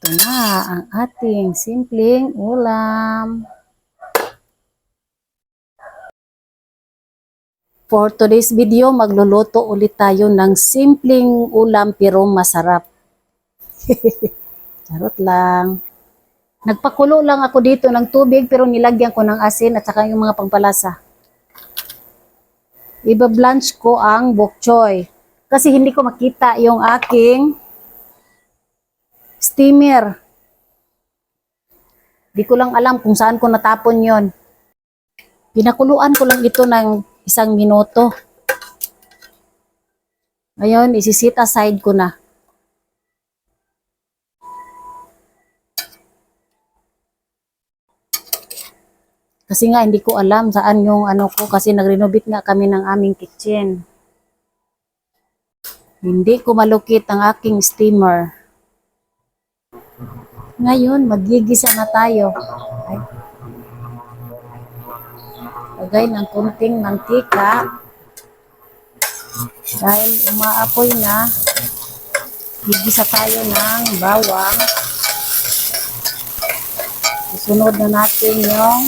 Ito na ang ating simpleng ulam. For today's video, magluluto ulit tayo ng simpleng ulam pero masarap. Charot lang. Nagpakulo lang ako dito ng tubig pero nilagyan ko ng asin at saka yung mga pampalasa. Iba-blanch ko ang bok choy. Kasi hindi ko makita yung aking steamer. Di ko lang alam kung saan ko natapon yon. Pinakuluan ko lang ito ng 1 minuto. Ngayon, isi-set aside ko na. Kasi nga, hindi ko alam saan yung ano ko kasi nag-renovate nga kami ng aming kitchen. Hindi ko malukit ang aking steamer. Ngayon, magigisa na tayo. Ay. Lagay ng kunting mantika. Dahil umaapoy na, gigisa tayo ng bawang. Isunod na natin yung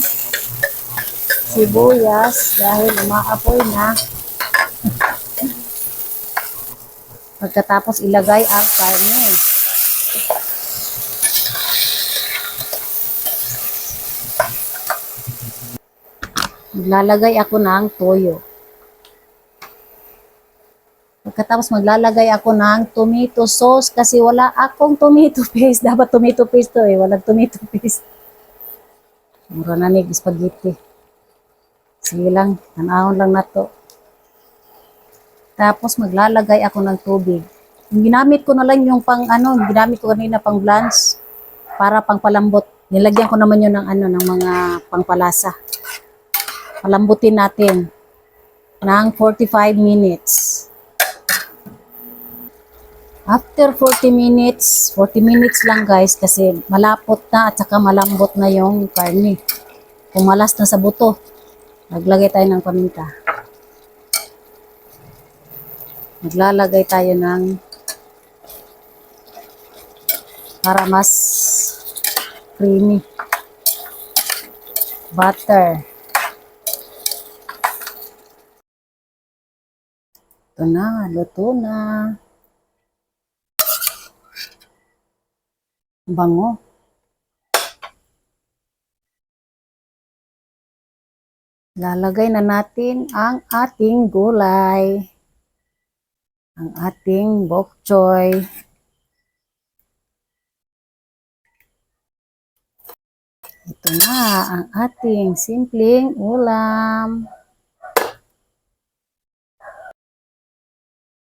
sibuyas dahil umaapoy na. Pagkatapos ilagay ang karne. Maglalagay ako ng toyo. Pagkatapos maglalagay ako ng tomato sauce kasi wala akong tomato paste. Dapat tomato paste to eh. Walang tomato paste. Mura na nig spaghetti. Sige lang, tanahon lang na to. Tapos maglalagay ako ng tubig. Yung ginamit ko na lang yung ginamit ko kanina pang blanch para pang palambot. Nilagyan ko naman yun ng mga pangpalasa. Palambutin natin ng 45 minutes. After 40 minutes lang guys kasi malapot na at saka malambot na yung karne. Pumalas na sa buto. Naglagay tayo ng paminta. Maglalagay tayo ng para mas creamy. Butter. Ito na, luto na. Bango. Lalagay na natin ang ating gulay. Ang ating bok choy. Ito na ang ating simpleng ulam.